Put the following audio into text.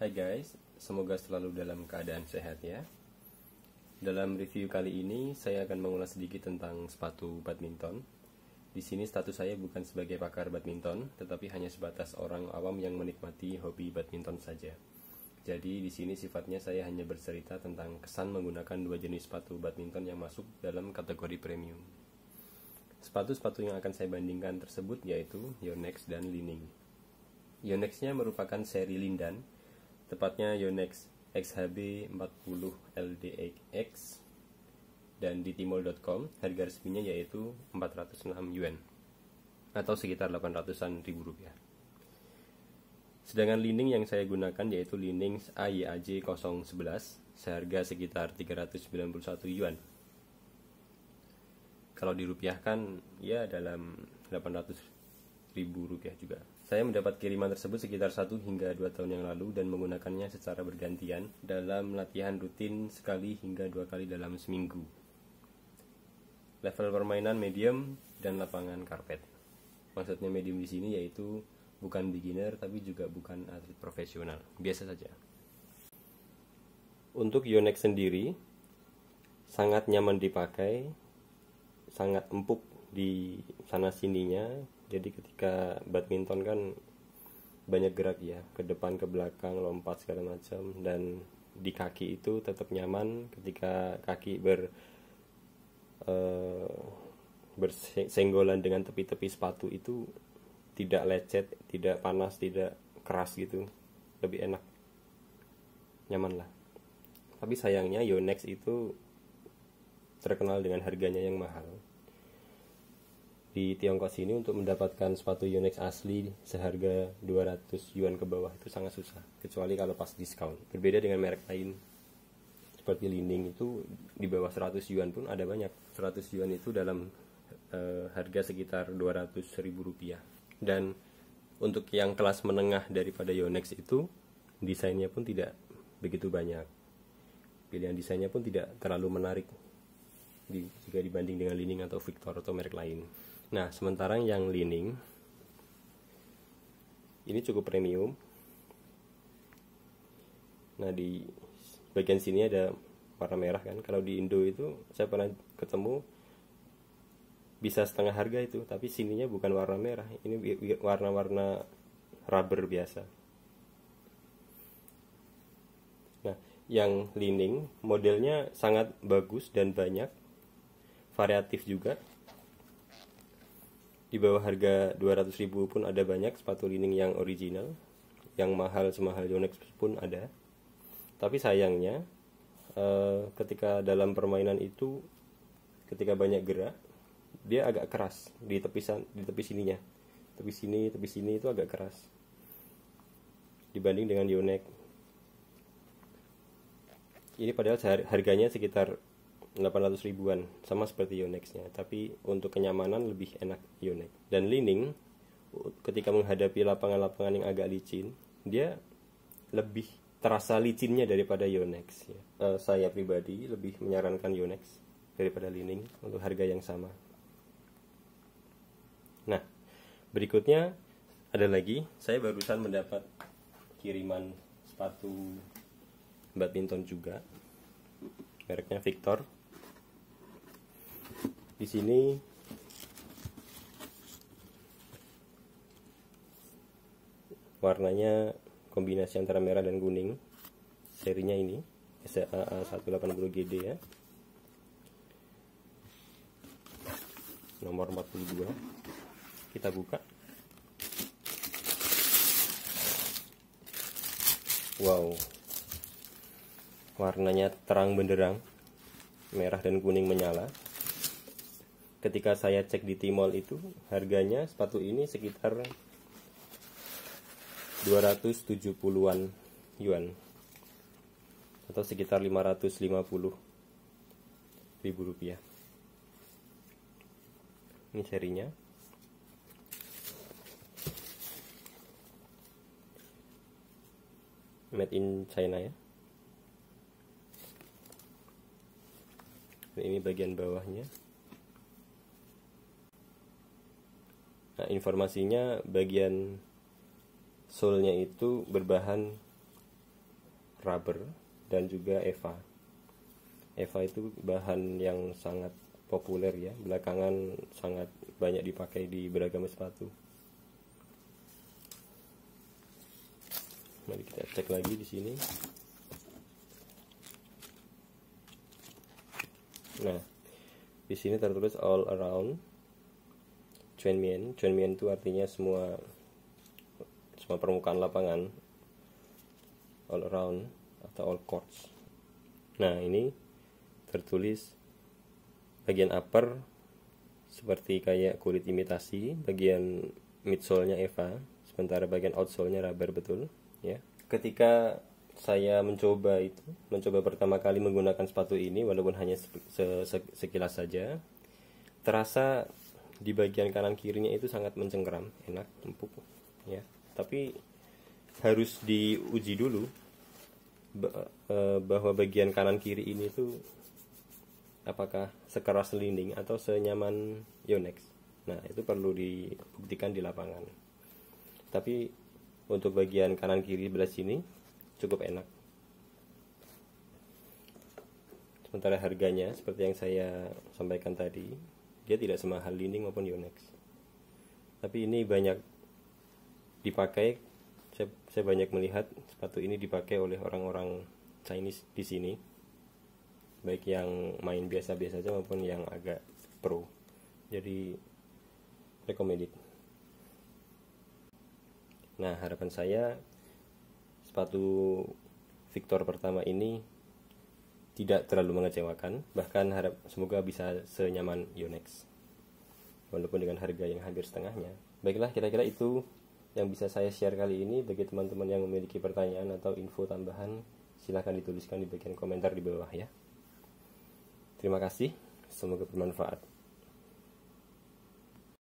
Hai guys, semoga selalu dalam keadaan sehat ya. Dalam review kali ini saya akan mengulas sedikit tentang sepatu badminton. Di sini status saya bukan sebagai pakar badminton, tetapi hanya sebatas orang awam yang menikmati hobi badminton saja. Jadi di sini sifatnya saya hanya bercerita tentang kesan menggunakan dua jenis sepatu badminton yang masuk dalam kategori premium. Sepatu-sepatu yang akan saya bandingkan tersebut yaitu Yonex dan Li-Ning. Yonex-nya merupakan seri Lindan, tepatnya Yonex XHB 40 LDX, dan di tmall.com harga resminya yaitu 406 yuan atau sekitar 800-an ribu rupiah. Sedangkan Li-Ning yang saya gunakan yaitu Li-Ning AYAJ 011 seharga sekitar 391 yuan. Kalau dirupiahkan ya dalam 800 ribu rupiah juga. Saya mendapat kiriman tersebut sekitar 1 hingga 2 tahun yang lalu dan menggunakannya secara bergantian dalam latihan rutin sekali hingga 2 kali dalam seminggu. Level permainan medium dan lapangan karpet. Maksudnya medium di sini yaitu bukan beginner tapi juga bukan atlet profesional, biasa saja. Untuk Yonex sendiri sangat nyaman dipakai, sangat empuk di sana sininya. Jadi ketika badminton kan banyak gerak ya, ke depan ke belakang, lompat segala macam, dan di kaki itu tetap nyaman ketika kaki bersenggolan dengan tepi-tepi sepatu itu tidak lecet, tidak panas, tidak keras gitu, lebih enak, nyaman lah. Tapi sayangnya Yonex itu terkenal dengan harganya yang mahal. Di Tiongkok sini untuk mendapatkan sepatu Yonex asli seharga 200 yuan ke bawah itu sangat susah, kecuali kalau pas diskon. Berbeda dengan merek lain seperti Li-Ning, itu di bawah 100 yuan pun ada banyak. 100 yuan itu dalam harga sekitar 200 ribu rupiah. Dan untuk yang kelas menengah daripada Yonex itu desainnya pun tidak begitu banyak. Pilihan desainnya pun tidak terlalu menarik jika dibanding dengan Li-Ning atau Victor atau merek lain. Nah, sementara yang Li-Ning ini cukup premium. Nah, di bagian sini ada warna merah kan. Kalau di Indo itu saya pernah ketemu bisa setengah harga itu, tapi sininya bukan warna merah. Ini warna-warna rubber biasa. Nah, yang Li-Ning modelnya sangat bagus dan banyak, variatif juga. Di bawah harga 200 ribu pun ada banyak sepatu Li-Ning yang original. Yang mahal semahal Yonex pun ada. Tapi sayangnya ketika dalam permainan itu, ketika banyak gerak, dia agak keras di tepi sininya. Tepi sini itu agak keras dibanding dengan Yonex. Ini padahal harganya sekitar 800 ribuan, sama seperti Yonex-nya, tapi untuk kenyamanan lebih enak Yonex. Dan Li-Ning ketika menghadapi lapangan-lapangan yang agak licin, dia lebih terasa licinnya daripada Yonex ya. Saya pribadi lebih menyarankan Yonex daripada Li-Ning untuk harga yang sama. Nah, berikutnya ada lagi, saya barusan mendapat kiriman sepatu badminton juga, mereknya Victor. Di sini warnanya kombinasi antara merah dan kuning. Serinya ini SAA 180GD ya. Nomor 42. Kita buka. Wow. Warnanya terang benderang. Merah dan kuning menyala. Ketika saya cek di Tmall itu harganya sepatu ini sekitar 270-an yuan atau sekitar 550 ribu rupiah. Ini serinya. Made in China ya. Dan ini bagian bawahnya. Nah, informasinya bagian solnya itu berbahan rubber dan juga EVA. EVA itu bahan yang sangat populer ya, belakangan sangat banyak dipakai di beragam sepatu. Mari kita cek lagi di sini. Nah, di sini tertulis all around Chuanmian. Chuanmian itu artinya semua permukaan lapangan, all around atau all courts. Nah, ini tertulis bagian upper seperti kayak kulit imitasi, bagian midsole-nya EVA, sementara bagian outsole-nya rubber, betul ya. Ketika saya mencoba pertama kali menggunakan sepatu ini, walaupun hanya sekilas saja, terasa di bagian kanan kirinya itu sangat mencengkeram, enak, empuk ya. Tapi harus diuji dulu bahwa bagian kanan kiri ini tuh apakah sekeras linding atau senyaman Yonex. Nah, itu perlu dibuktikan di lapangan. Tapi untuk bagian kanan kiri belah sini cukup enak. Sementara harganya seperti yang saya sampaikan tadi, dia tidak semahal Li-Ning maupun Yonex. Tapi ini banyak dipakai, saya banyak melihat sepatu ini dipakai oleh orang-orang Chinese di sini, baik yang main biasa-biasa saja maupun yang agak pro. Jadi recommended. Nah, harapan saya sepatu Victor pertama ini tidak terlalu mengecewakan, bahkan semoga bisa senyaman Yonex walaupun dengan harga yang hampir setengahnya. Baiklah, kira-kira itu yang bisa saya share kali ini. Bagi teman-teman yang memiliki pertanyaan atau info tambahan, silahkan dituliskan di bagian komentar di bawah ya. Terima kasih, semoga bermanfaat.